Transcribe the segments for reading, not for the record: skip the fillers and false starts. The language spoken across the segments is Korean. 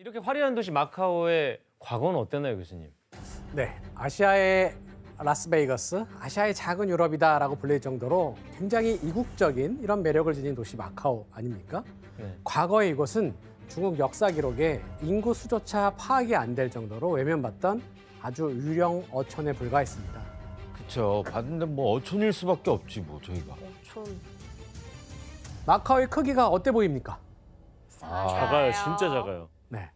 이렇게 화려한 도시 마카오의 과거는 어땠나요, 교수님? 네, 아시아의 라스베이거스, 아시아의 작은 유럽이다라고 불릴 정도로 굉장히 이국적인 이런 매력을 지닌 도시 마카오 아닙니까? 네. 과거에 이곳은 중국 역사 기록에 인구 수조차 파악이 안 될 정도로 외면받던 아주 유령 어촌에 불과했습니다. 그쵸. 봤는데 뭐 어촌일 수밖에 없지 뭐 저희가. 어촌. 마카오의 크기가 어때 보입니까? 작아요, 진짜 작아요. 네,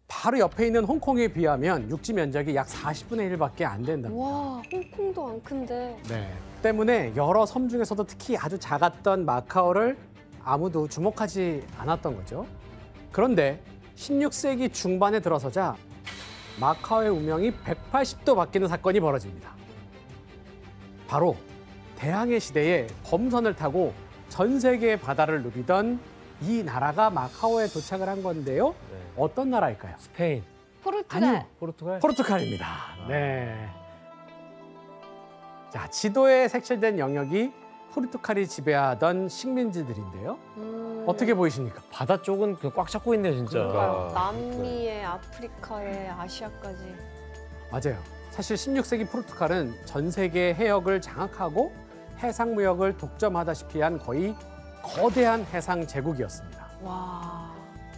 바로 옆에 있는 홍콩에 비하면 육지 면적이 약 40분의 1밖에 안 된답니다. 와, 홍콩도 안 큰데. 네, 때문에 여러 섬 중에서도 특히 아주 작았던 마카오를 아무도 주목하지 않았던 거죠. 그런데 16세기 중반에 들어서자 마카오의 운명이 180도 바뀌는 사건이 벌어집니다. 바로 대항해 시대에 범선을 타고 전 세계의 바다를 누비던 이 나라가 마카오에 도착을 한 건데요. 네. 어떤 나라일까요? 스페인, 포르투갈. 아니요. 포르투갈. 포르투갈입니다. 네. 자, 지도에 색칠된 영역이 포르투갈이 지배하던 식민지들인데요. 어떻게 보이십니까? 바다 쪽은 꽉 잡고 있네요, 진짜. 그러니까요. 그러니까. 남미에 아프리카에 아시아까지. 맞아요. 사실 16세기 포르투갈은 전 세계 해역을 장악하고 해상 무역을 독점하다시피 한 거의 거대한 해상 제국이었습니다. 와.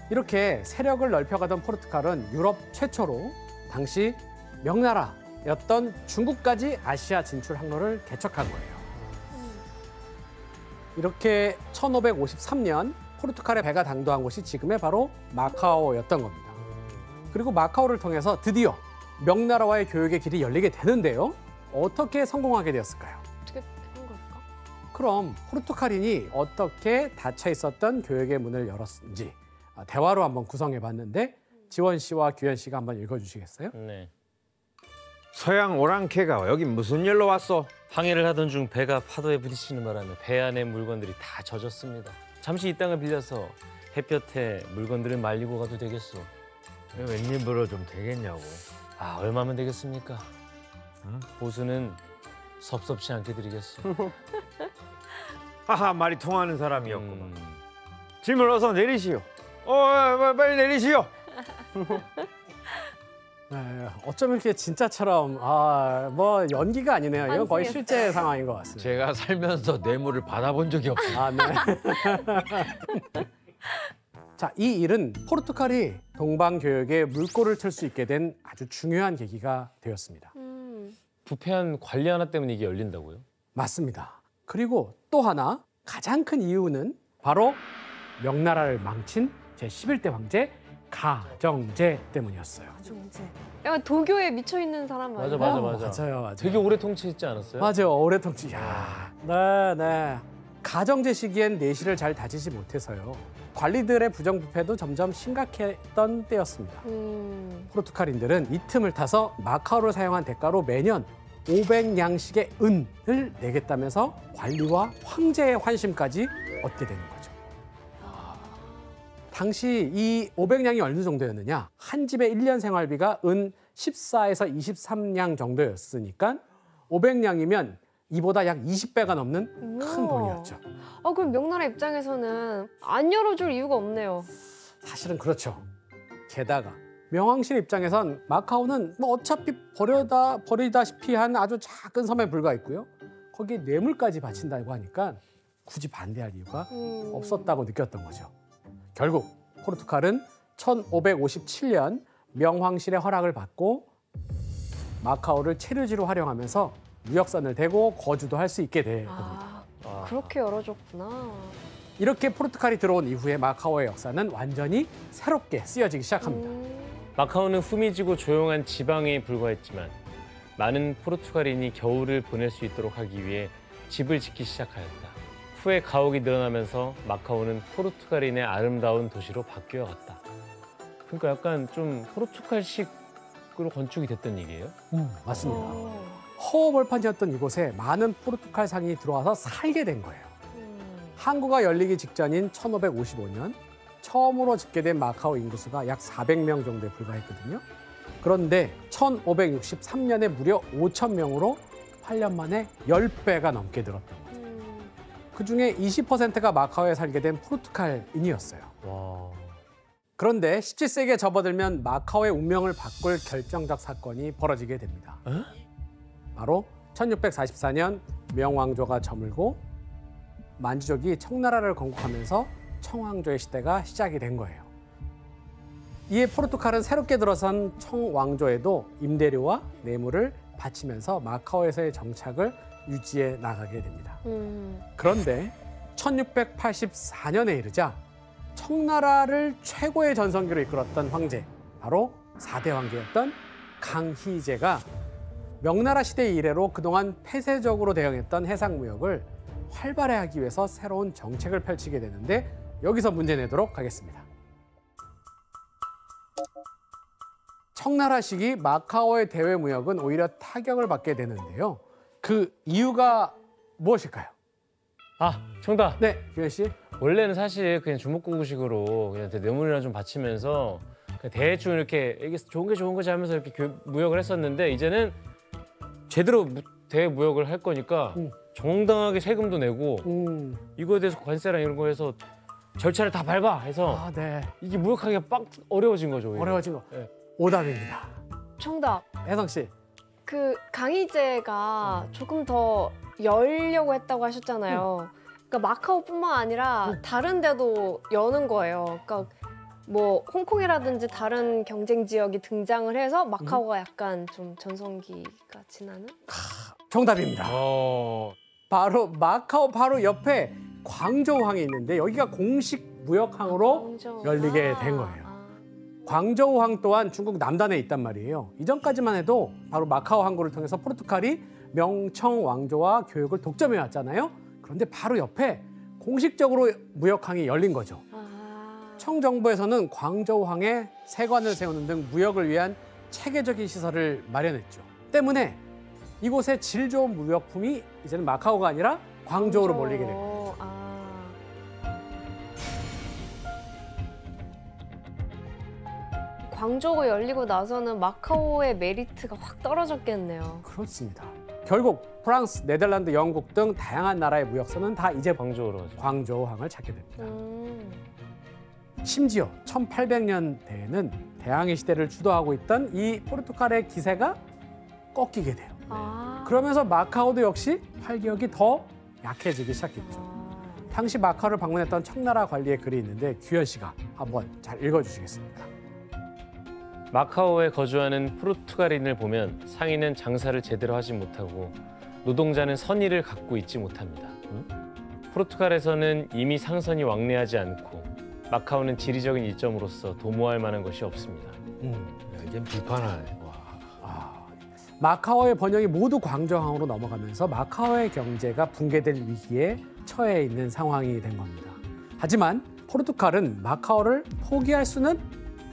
이렇게 세력을 넓혀가던 포르투갈은 유럽 최초로 당시 명나라였던 중국까지 아시아 진출 항로를 개척한 거예요. 이렇게 1553년 포르투갈의 배가 당도한 곳이 지금의 바로 마카오였던 겁니다. 그리고 마카오를 통해서 드디어 명나라와의 교역의 길이 열리게 되는데요. 어떻게 성공하게 되었을까요? 어떻게 한 걸까? 그럼 포르투갈인이 어떻게 닫혀 있었던 교역의 문을 열었는지 대화로 한번 구성해 봤는데 지원 씨와 규현 씨가 한번 읽어주시겠어요? 네. 서양 오랑캐가 여기 무슨 일로 왔어? 항해를 하던 중 배가 파도에 부딪히는 바람에 배 안의 물건들이 다 젖었습니다. 잠시 이 땅을 빌려서 햇볕에 물건들을 말리고 가도 되겠소. 웬일부러 좀 되겠냐고. 아, 얼마면 되겠습니까? 응? 보수는 섭섭치 않게 드리겠소. 하하, 말이 통하는 사람이었구만. 음, 짐을 어서 내리시오. 빨리 내리시오. 네, 어쩜 이렇게 진짜처럼 뭐 연기가 아니네요. 이건 거의 실제 상황인 것 같습니다. 제가 살면서 뇌물을 받아본 적이 없어요. 아, 네. 자, 이 일은 포르투갈이 동방교역에 물꼬를 틀 수 있게 된 아주 중요한 계기가 되었습니다. 부패한 관리 하나 때문에 이게 열린다고요? 맞습니다. 그리고 또 하나 가장 큰 이유는 바로 명나라를 망친 제11대 황제 가정제 때문이었어요. 가정제. 약간 도교에 미쳐 있는 사람 아니에요? 맞아. 맞아요. 되게 오래 통치했지 않았어요? 맞아요. 오래 통치. 야, 네. 가정제 시기엔 내실을 잘 다지지 못해서요. 관리들의 부정부패도 점점 심각했던 때였습니다. 포르투갈인들은 이 틈을 타서 마카오를 사용한 대가로 매년 500냥씩의 은을 내겠다면서 관리와 황제의 환심까지 얻게 되는 거죠. 당시 이 500냥이 어느 정도였느냐? 한 집의 1년 생활비가 은 14에서 23냥 정도였으니까 500냥이면 이보다 약 20배가 넘는 큰 우와. 돈이었죠. 그럼 명나라 입장에서는 안 열어줄 이유가 없네요. 사실은 그렇죠. 게다가 명왕실 입장에선 마카오는 뭐 어차피 버리다시피 한 아주 작은 섬에 불과했고요. 거기에 뇌물까지 바친다고 하니까 굳이 반대할 이유가 없었다고 느꼈던 거죠. 결국 포르투갈은 1557년 명황실의 허락을 받고 마카오를 체류지로 활용하면서 무역선을 대고 거주도 할 수 있게 된 겁니다. 그렇게 열어줬구나. 이렇게 포르투갈이 들어온 이후에 마카오의 역사는 완전히 새롭게 쓰여지기 시작합니다. 마카오는 후미지고 조용한 지방에 불과했지만 많은 포르투갈인이 겨울을 보낼 수 있도록 하기 위해 집을 짓기 시작하였다. 후에 가옥이 늘어나면서 마카오는 포르투갈인의 아름다운 도시로 바뀌어갔다. 그러니까 약간 좀 포르투갈식으로 건축이 됐던 얘기예요? 맞습니다. 허허벌판이었던 이곳에 많은 포르투갈 상인이 들어와서 살게 된 거예요. 항구가 열리기 직전인 1555년 처음으로 집계된 마카오 인구수가 약 400명 정도에 불과했거든요. 그런데 1563년에 무려 5,000명으로 8년 만에 10배가 넘게 늘었던 거죠. 그중에 20%가 마카오에 살게 된 포르투갈인이었어요. 와. 그런데 17세기에 접어들면 마카오의 운명을 바꿀 결정적 사건이 벌어지게 됩니다. 바로 1644년 명왕조가 저물고 만주족이 청나라를 건국하면서 청왕조의 시대가 시작이 된 거예요. 이에 포르투갈은 새롭게 들어선 청왕조에도 임대료와 뇌물을 바치면서 마카오에서의 정착을 유지해 나가게 됩니다. 그런데 1684년에 이르자 청나라를 최고의 전성기로 이끌었던 황제, 바로 4대 황제였던 강희제가 명나라 시대 이래로 그동안 폐쇄적으로 대응했던 해상무역을 활발해하기 위해서 새로운 정책을 펼치게 되는데 여기서 문제 내도록 하겠습니다. 청나라 시기 마카오의 대외 무역은 오히려 타격을 받게 되는데요. 그 이유가 무엇일까요? 아, 정답. 네, 규현 씨. 원래는 사실 그냥 주먹구구식으로 그냥 뇌물이나 좀 바치면서 그냥 대충 이렇게 이게 좋은 게 좋은 거지 하면서 이렇게 무역을 했었는데 이제는 제대로 대무역을 할 거니까 정당하게 세금도 내고 이거에 대해서 관세랑 이런 거 해서 절차를 다 밟아 해서 아, 네. 이게 무역하기가 빡 어려워진 거죠. 오히려. 어려워진 거. 네. 오답입니다. 정답. 혜성 씨. 그 강희제가 조금 더 열려고 했다고 하셨잖아요. 그러니까 마카오뿐만 아니라 다른 데도 여는 거예요. 그러니까 뭐 홍콩이라든지 다른 경쟁 지역이 등장을 해서 마카오가 약간 좀 전성기가 지나는? 정답입니다. 어. 바로 마카오 바로 옆에 광저우항이 있는데 여기가 공식 무역항으로 광저우. 열리게 아, 된 거예요. 아. 광저우항 또한 중국 남단에 있단 말이에요. 이전까지만 해도 바로 마카오 항구를 통해서 포르투갈이 명청 왕조와 교역을 독점해 왔잖아요. 그런데 바로 옆에 공식적으로 무역항이 열린 거죠. 청정부에서는 광저우항에 세관을 세우는 등 무역을 위한 체계적인 시설을 마련했죠. 때문에 이곳의 질 좋은 무역품이 이제는 마카오가 아니라 광저우로 몰리게 된 거예요. 광저우가 열리고 나서는 마카오의 메리트가 확 떨어졌겠네요. 그렇습니다. 결국 프랑스, 네덜란드, 영국 등 다양한 나라의 무역선은 다 이제 광저우로 하죠. 광저우항을 찾게 됩니다. 심지어 1800년대에는 대항해 시대를 주도하고 있던 이 포르투갈의 기세가 꺾이게 돼요. 그러면서 마카오도 역시 활기력이 더 약해지기 시작했죠. 당시 마카오를 방문했던 청나라 관리의 글이 있는데 규현 씨가 한번 잘 읽어주시겠습니까? 마카오에 거주하는 포르투갈인을 보면 상인은 장사를 제대로 하지 못하고 노동자는 선의를 갖고 있지 못합니다. 포르투갈에서는 이미 상선이 왕래하지 않고 마카오는 지리적인 이점으로서 도모할 만한 것이 없습니다. 야, 이제 불편하네. 와. 마카오의 번영이 모두 광저우항으로 넘어가면서 마카오의 경제가 붕괴될 위기에 처해 있는 상황이 된 겁니다. 하지만 포르투갈은 마카오를 포기할 수는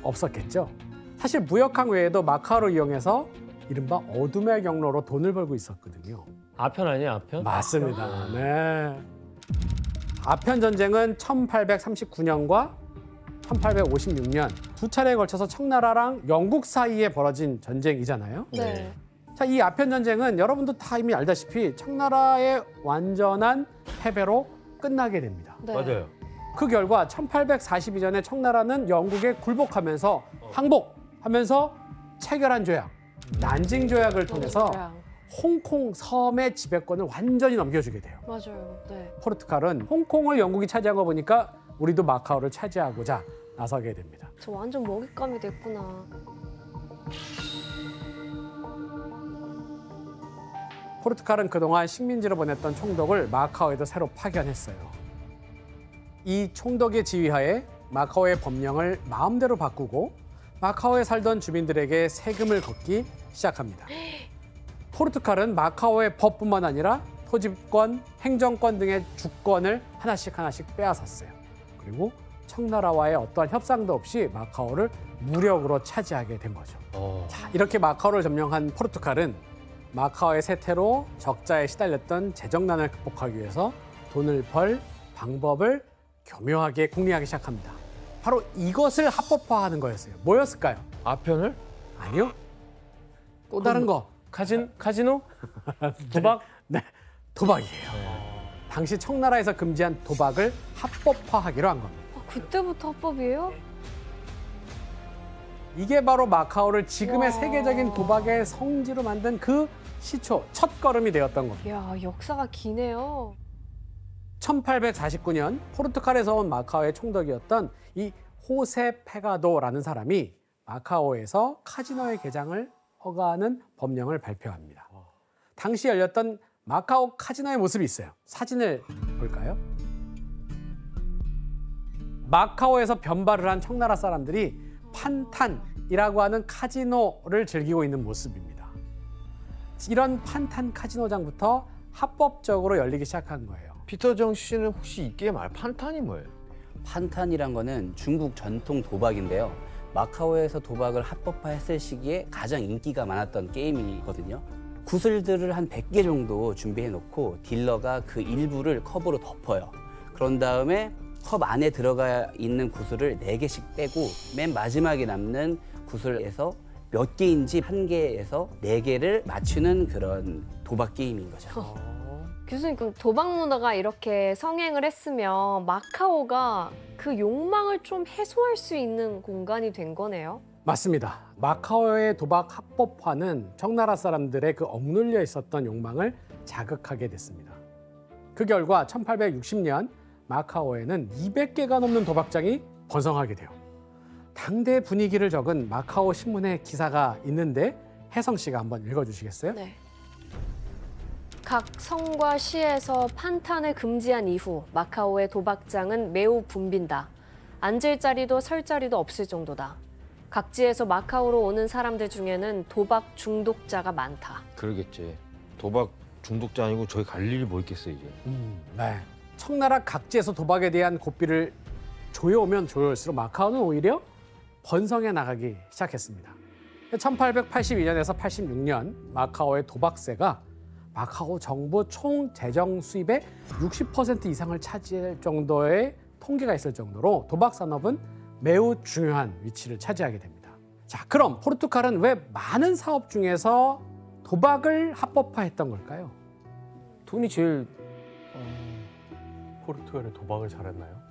없었겠죠. 사실 무역항 외에도 마카오를 이용해서 이른바 어둠의 경로로 돈을 벌고 있었거든요. 아편 아니야, 아편? 맞습니다. 네. 아편 전쟁은 1839년과 1856년 두 차례에 걸쳐서 청나라랑 영국 사이에 벌어진 전쟁이잖아요. 네. 자, 이 아편 전쟁은 여러분도 다 이미 알다시피 청나라의 완전한 패배로 끝나게 됩니다. 네. 맞아요. 그 결과 1842년에 청나라는 영국에 굴복하면서 항복하면서 체결한 조약, 난징 조약을 통해서 홍콩 섬의 지배권을 완전히 넘겨주게 돼요. 맞아요. 네. 포르투갈은 홍콩을 영국이 차지한 거 보니까 우리도 마카오를 차지하고자 나서게 됩니다. 저 완전 먹잇감이 됐구나. 포르투갈은 그동안 식민지로 보냈던 총독을 마카오에도 새로 파견했어요. 이 총독의 지휘하에 마카오의 법령을 마음대로 바꾸고 마카오에 살던 주민들에게 세금을 걷기 시작합니다. 포르투갈은 마카오의 법뿐만 아니라 토지권, 행정권 등의 주권을 하나씩 빼앗았어요. 그리고 청나라와의 어떠한 협상도 없이 마카오를 무력으로 차지하게 된 거죠. 자, 이렇게 마카오를 점령한 포르투갈은 마카오의 세태로 적자에 시달렸던 재정난을 극복하기 위해서 돈을 벌 방법을 교묘하게 궁리하기 시작합니다. 바로 이것을 합법화하는 거였어요. 뭐였을까요? 아편을? 아니요. 또 다른 거. 카지노? 도박? 네, 도박이에요. 당시 청나라에서 금지한 도박을 합법화하기로 한 겁니다. 그때부터 합법이에요? 이게 바로 마카오를 지금의 와. 세계적인 도박의 성지로 만든 그 시초, 첫걸음이 되었던 겁니다. 야, 역사가 기네요. 1849년 포르투갈에서 온 마카오의 총독이었던 이 호세 페가도라는 사람이 마카오에서 카지노의 개장을 허가하는 법령을 발표합니다. 당시 열렸던 마카오 카지노의 모습이 있어요. 사진을 볼까요? 마카오에서 변발을 한 청나라 사람들이 판탄이라고 하는 카지노를 즐기고 있는 모습입니다. 이런 판탄 카지노장부터 합법적으로 열리기 시작한 거예요. 피터정 씨는 혹시 이 게임 판탄이 뭐예요? 판탄이란 거는 중국 전통 도박인데요. 마카오에서 도박을 합법화했을 시기에 가장 인기가 많았던 게임이거든요. 구슬들을 한 100개 정도 준비해 놓고 딜러가 그 일부를 컵으로 덮어요. 그런 다음에 컵 안에 들어가 있는 구슬을 4개씩 빼고 맨 마지막에 남는 구슬에서 몇 개인지 1개에서 4개를 맞추는 그런 도박 게임인 거죠. 교수님, 그럼 도박 문화가 이렇게 성행을 했으면 마카오가 그 욕망을 좀 해소할 수 있는 공간이 된 거네요? 맞습니다. 마카오의 도박 합법화는 청나라 사람들의 그 억눌려 있었던 욕망을 자극하게 됐습니다. 그 결과 1860년 마카오에는 200개가 넘는 도박장이 번성하게 돼요. 당대 분위기를 적은 마카오 신문의 기사가 있는데 혜성 씨가 한번 읽어주시겠어요? 네. 각 성과 시에서 판탄을 금지한 이후 마카오의 도박장은 매우 붐빈다. 앉을 자리도 설 자리도 없을 정도다. 각지에서 마카오로 오는 사람들 중에는 도박 중독자가 많다. 그러겠지. 도박 중독자 아니고 저희 갈 일이 뭐 있겠어요 이제. 네. 청나라 각지에서 도박에 대한 고삐를 조여오면 조여올수록 마카오는 오히려 번성해 나가기 시작했습니다. 1882년에서 86년 마카오의 도박세가 마카오 정부 총 재정 수입의 60% 이상을 차지할 정도의 통계가 있을 정도로 도박 산업은 매우 중요한 위치를 차지하게 됩니다. 자, 그럼 포르투갈은 왜 많은 사업 중에서 도박을 합법화했던 걸까요? 돈이 제일 포르투갈에 도박을 잘했나요?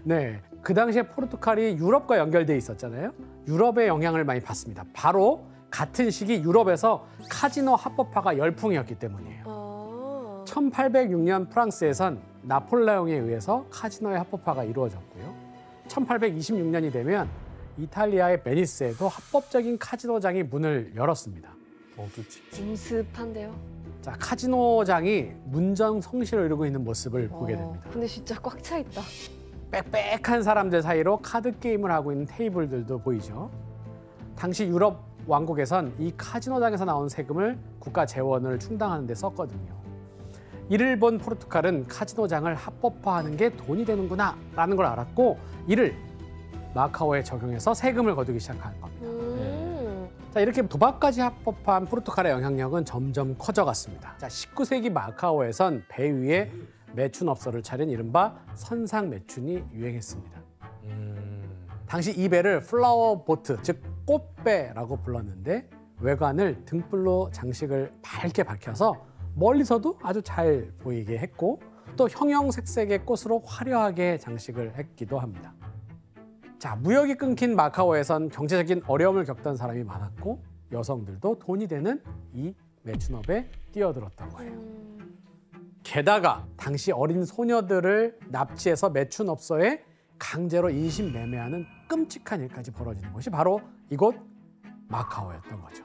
네, 그 당시에 포르투갈이 유럽과 연결돼 있었잖아요. 유럽의 영향을 많이 받습니다. 바로 같은 시기 유럽에서 카지노 합법화가 열풍이었기 때문이에요. 1806년 프랑스에선 나폴레옹에 의해서 카지노의 합법화가 이루어졌고요. 1826년이 되면 이탈리아의 베니스에도 합법적인 카지노장이 문을 열었습니다. 음습한데요? 자, 카지노장이 문정성시를 이루고 있는 모습을 보게 됩니다. 근데 진짜 꽉 차 있다. 빽빽한 사람들 사이로 카드 게임을 하고 있는 테이블들도 보이죠. 당시 유럽 왕국에선 이 카지노장에서 나온 세금을 국가 재원을 충당하는 데 썼거든요. 이를 본 포르투갈은 카지노장을 합법화하는 게 돈이 되는구나 라는 걸 알았고 이를 마카오에 적용해서 세금을 거두기 시작한 겁니다. 자, 이렇게 도박까지 합법화한 포르투갈의 영향력은 점점 커져갔습니다. 자, 19세기 마카오에선 배 위에 매춘업소를 차린 이른바 선상 매춘이 유행했습니다. 당시 이 배를 플라워 보트, 즉 꽃배라고 불렀는데 외관을 등불로 장식을 밝게 밝혀서 멀리서도 아주 잘 보이게 했고 또 형형색색의 꽃으로 화려하게 장식을 했기도 합니다. 자, 무역이 끊긴 마카오에선 경제적인 어려움을 겪던 사람이 많았고 여성들도 돈이 되는 이 매춘업에 뛰어들었던 거예요. 게다가 당시 어린 소녀들을 납치해서 매춘업소에 강제로 인신 매매하는 끔찍한 일까지 벌어지는 것이 바로 이곳 마카오였던 거죠.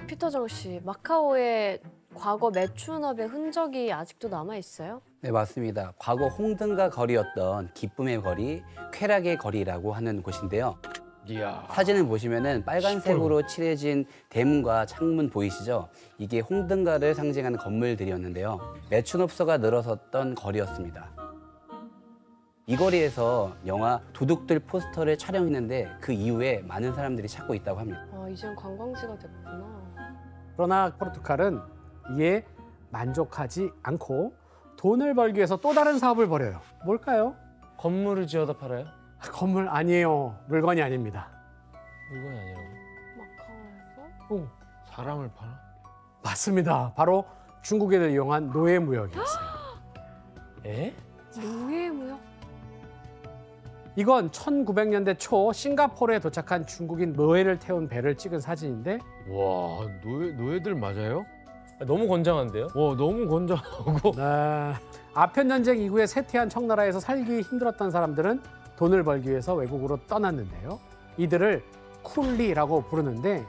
피터정 씨, 마카오의 과거 매춘업의 흔적이 아직도 남아 있어요? 네, 맞습니다. 과거 홍등가 거리였던 기쁨의 거리, 쾌락의 거리라고 하는 곳인데요. 이야. 사진을 보시면은 빨간색으로 칠해진 대문과 창문 보이시죠? 이게 홍등가를 상징하는 건물들이었는데요. 매춘업소가 늘어섰던 거리였습니다. 이 거리에서 영화 도둑들 포스터를 촬영했는데 그 이후에 많은 사람들이 찾고 있다고 합니다. 이젠 관광지가 됐구나. 그러나 포르투갈은 이에 만족하지 않고 돈을 벌기 위해서 또 다른 사업을 벌여요. 뭘까요? 건물을 지어다 팔아요? 건물 아니에요. 물건이 아닙니다. 물건이 아니라고. 마카오에서? 사람을 파나? 맞습니다. 바로 중국인을 이용한 노예무역이었어요. 에? 노예무역? 이건 1900년대 초 싱가포르에 도착한 중국인 노예를 태운 배를 찍은 사진인데 와, 노예들 맞아요? 너무 건장한데요? 너무 건장하고. 아편 전쟁 이후에 쇠퇴한 청나라에서 살기 힘들었던 사람들은 돈을 벌기 위해서 외국으로 떠났는데요. 이들을 쿨리라고 부르는데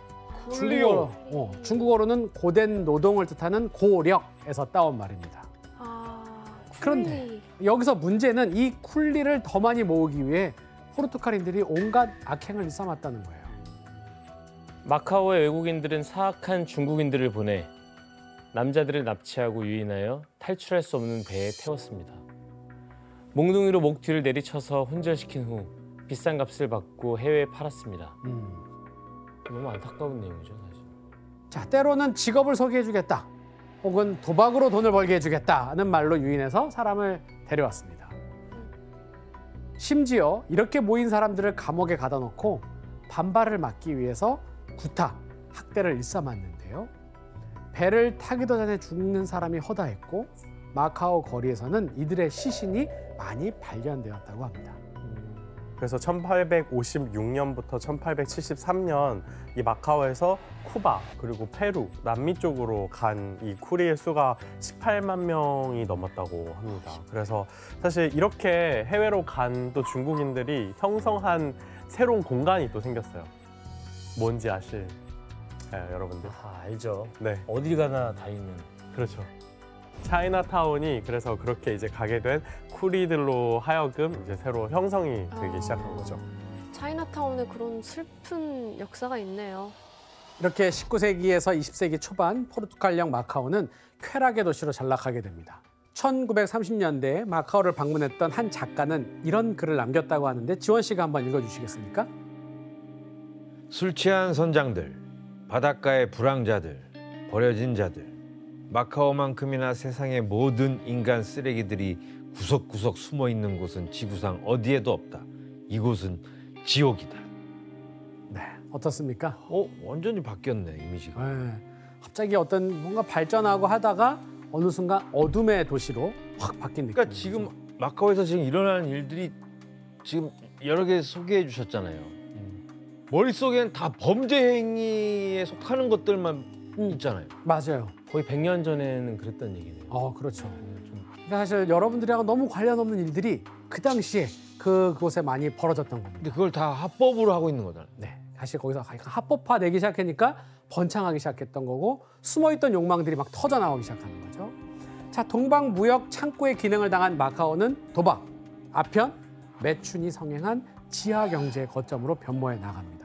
중국어로는 고된 노동을 뜻하는 고력에서 따온 말입니다. 그런데 여기서 문제는 이 쿨리를 더 많이 모으기 위해 포르투갈인들이 온갖 악행을 일삼았다는 거예요. 마카오의 외국인들은 사악한 중국인들을 보내 남자들을 납치하고 유인하여 탈출할 수 없는 배에 태웠습니다. 몽둥이로 목 뒤를 내리쳐서 훈절시킨 후 비싼 값을 받고 해외에 팔았습니다. 너무 안타까운 내용이죠, 사실. 자, 때로는 직업을 소개해주겠다, 혹은 도박으로 돈을 벌게 해주겠다는 말로 유인해서 사람을 데려왔습니다. 심지어 이렇게 모인 사람들을 감옥에 가다 놓고 반발을 막기 위해서 구타, 학대를 일삼았는데요. 배를 타기도 전에 죽는 사람이 허다했고 마카오 거리에서는 이들의 시신이 많이 발견되었다고 합니다. 그래서 1856년부터 1873년 이 마카오에서 쿠바 그리고 페루, 남미 쪽으로 간 이 쿠리의 수가 18만 명이 넘었다고 합니다. 그래서 사실 이렇게 해외로 간 또 중국인들이 형성한 새로운 공간이 또 생겼어요. 뭔지 아실? 여러분들? 알죠. 네, 어딜 가나 다 있는. 그렇죠. 차이나타운이 그래서 그렇게 이제 가게 된 쿠리들로 하여금 이제 새로 형성이 되기 시작한 거죠. 차이나타운에 그런 슬픈 역사가 있네요. 이렇게 19세기에서 20세기 초반 포르투갈령 마카오는 쾌락의 도시로 전락하게 됩니다. 1930년대에 마카오를 방문했던 한 작가는 이런 글을 남겼다고 하는데 지원 씨가 한번 읽어주시겠습니까? 술 취한 선장들, 바닷가의 불황자들, 버려진 자들, 마카오만큼이나 세상의 모든 인간 쓰레기들이 구석구석 숨어 있는 곳은 지구상 어디에도 없다. 이곳은 지옥이다. 네, 어떻습니까? 완전히 바뀌었네, 이미지가. 갑자기 어떤 뭔가 발전하고 하다가 어느 순간 어둠의 도시로 확 바뀐 느낌. 그러니까 지금 마카오에서 지금 일어나는 일들이 지금 여러 개 소개해 주셨잖아요. 머릿속에는 다 범죄 행위에 속하는 것들만 있잖아요. 맞아요. 거의 100년 전에는 그랬던 얘기네요. 그렇죠. 그러니까 사실 여러분들이랑 너무 관련 없는 일들이 그 당시에 그곳에 많이 벌어졌던 겁니다. 근데 그걸 다 합법으로 하고 있는 거잖아요. 네, 사실 거기서 합법화되기 시작하니까 번창하기 시작했던 거고 숨어있던 욕망들이 막 터져나오기 시작하는 거죠. 자, 동방무역 창구의 기능을 당한 마카오는 도박, 아편, 매춘이 성행한 지하경제의 거점으로 변모해 나갑니다.